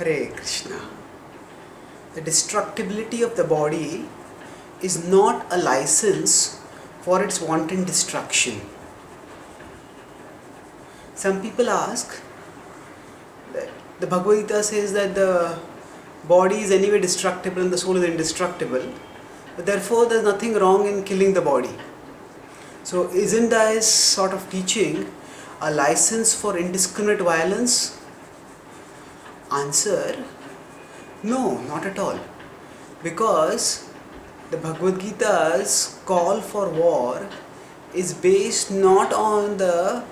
Hare Krishna. The destructibility of the body is not a license for its wanton destruction. Some people ask, the Bhagavad Gita says that the body is anyway destructible and the soul is indestructible. Therefore, there is nothing wrong in killing the body. So, isn't this sort of teaching a license for indiscriminate violence? Answer: no, not at all. Because the Bhagavad Gita's call for war is based not on the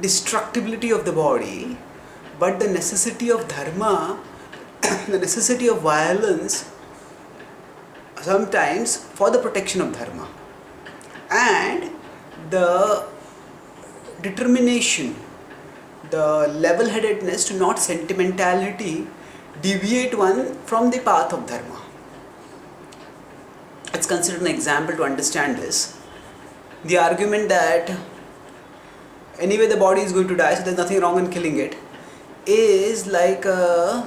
destructibility of the body, but the necessity of dharma, the necessity of violence, sometimes for the protection of dharma, and the determination, the level-headedness to not sentimentality deviate one from the path of dharma. Let's consider an example to understand this. The argument that anyway the body is going to die, so there's nothing wrong in killing it, is like a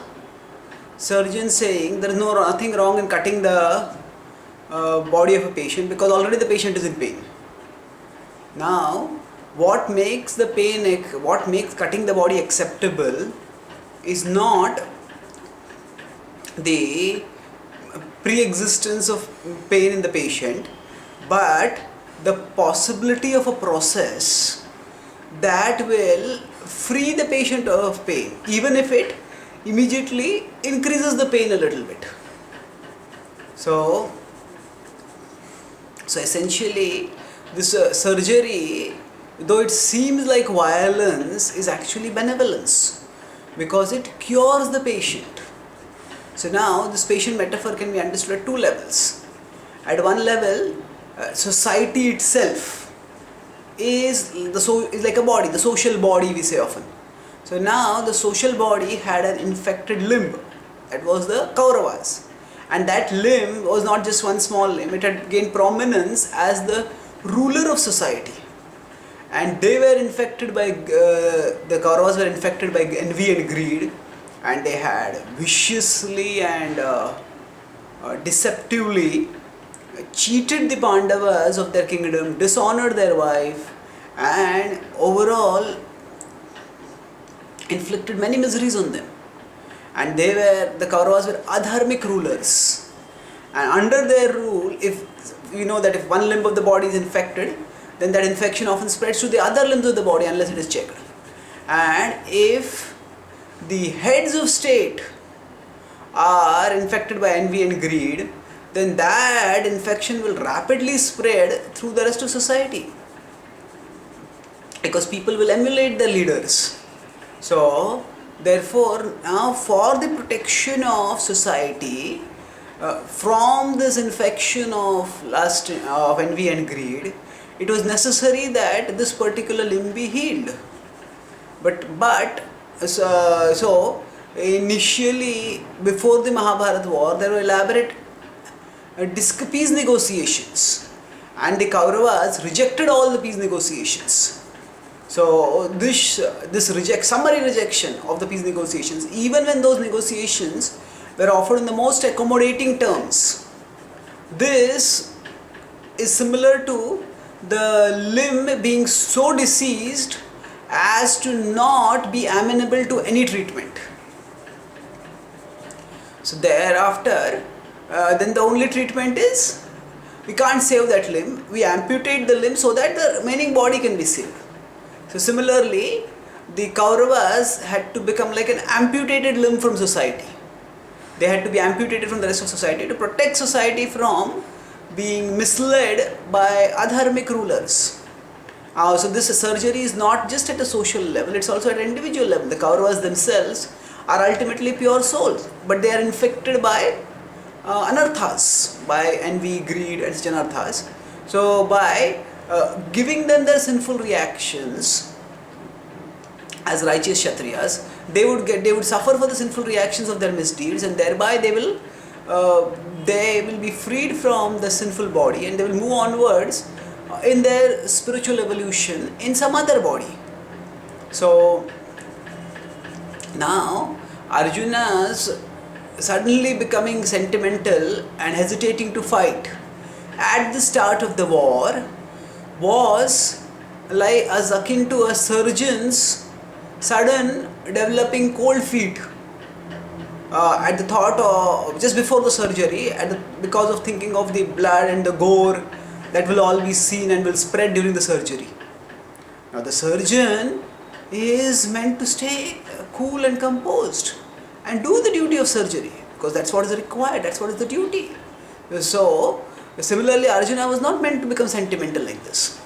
surgeon saying there is nothing wrong in cutting the body of a patient because already the patient is in pain. Now, what makes cutting the body acceptable is not the pre-existence of pain in the patient, but the possibility of a process that will free the patient of pain, even if it immediately increases the pain a little bit. So essentially, this surgery, though it seems like violence, is actually benevolence because it cures the patient. So now this patient metaphor can be understood at two levels. At one level, society itself is like a body, the social body we say often. So now the social body had an infected limb. That was the Kauravas. And that limb was not just one small limb, it had gained prominence as the ruler of society. And they were infected by, the Kauravas were infected by envy and greed, and they had viciously and deceptively cheated the Pandavas of their kingdom, dishonored their wife, and overall inflicted many miseries on them. And the Kauravas were adharmic rulers. And under their rule, if we know that if one limb of the body is infected, then that infection often spreads to the other limbs of the body unless it is checked. And if the heads of state are infected by envy and greed, then that infection will rapidly spread through the rest of society. Because people will emulate their leaders. So, therefore, now for the protection of society from this infection of lust, of envy and greed, it was necessary that this particular limb be healed. So initially, before the Mahabharata war, there were elaborate peace negotiations, and the Kauravas rejected all the peace negotiations. So this summary rejection of the peace negotiations, even when those negotiations were offered in the most accommodating terms, this is similar to the limb being so diseased as to not be amenable to any treatment. So thereafter, then the only treatment is, we can't save that limb, we amputate the limb so that the remaining body can be saved. So similarly, the Kauravas had to become like an amputated limb from society. They had to be amputated from the rest of society to protect society from being misled by adharmic rulers. So this surgery is not just at a social level, it's also at an individual level. The Kauravas themselves are ultimately pure souls, but they are infected by anarthas, by envy, greed, and such anarthas. So by giving them their sinful reactions as righteous Kshatriyas, they would suffer for the sinful reactions of their misdeeds, and thereby they will be freed from the sinful body, and they will move onwards in their spiritual evolution in some other body. So now Arjuna's suddenly becoming sentimental and hesitating to fight at the start of the war was like as akin to a surgeon's sudden developing cold feet at the thought of just before the surgery, because of thinking of the blood and the gore that will all be seen and will spread during the surgery. Now the surgeon is meant to stay cool and composed and do the duty of surgery, because that's what is required, that's what is the duty. So similarly, Arjuna was not meant to become sentimental like this.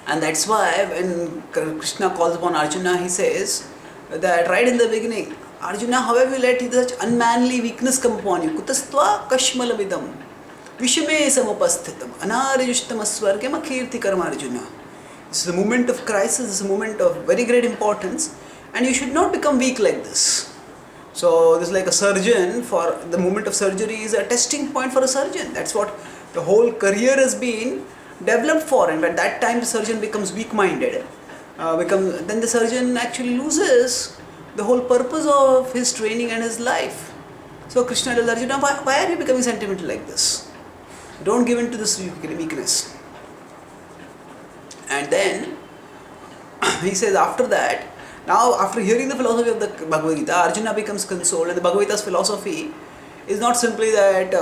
And that's why when Krishna calls upon Arjuna, he says that right in the beginning, Arjuna, how have you let such unmanly weakness come upon you? Kutastva kashmalamidam vishame samupasthitam anarjushtam asvargam akirtikaram Arjuna. This is a moment of crisis, this is a moment of very great importance, and you should not become weak like this. So this is like a surgeon, for the moment of surgery is a testing point for a surgeon. That's what the whole career has been developed for, and at that time the surgeon becomes weak-minded, then the surgeon actually loses the whole purpose of his training and his life. So Krishna tells Arjuna, why are you becoming sentimental like this? Don't give in to this weakness. And then he says after that, now after hearing the philosophy of the Bhagavad Gita, Arjuna becomes consoled, and the Bhagavad Gita's philosophy is not simply that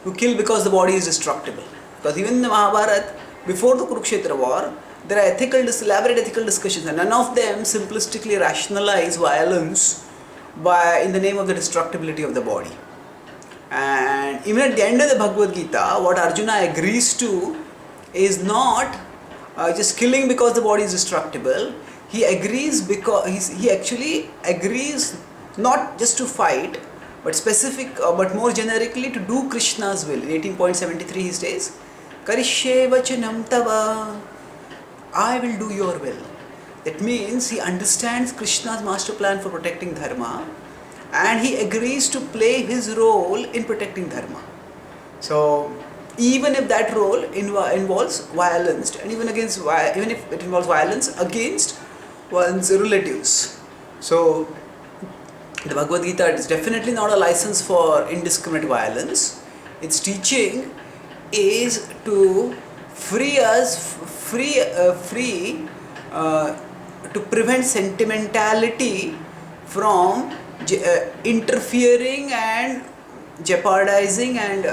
you kill because the body is destructible. Because even in the Mahabharata, before the Kurukshetra war, there are elaborate ethical discussions, and none of them simplistically rationalize violence in the name of the destructibility of the body. And even at the end of the Bhagavad Gita, what Arjuna agrees to is not just killing because the body is destructible. He agrees because he actually agrees not just to fight, but more generically to do Krishna's will. In 18.73 he says, Karishye vachanam tava, I will do your will. That means he understands Krishna's master plan for protecting dharma, and he agrees to play his role in protecting dharma. So even if that role involves violence, and even if it involves violence against one's relatives. So the Bhagavad Gita is definitely not a license for indiscriminate violence. Its teaching is to free us, to prevent sentimentality from interfering and jeopardizing and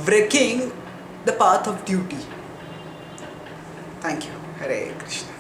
breaking the path of duty. Thank you. Hare Krishna.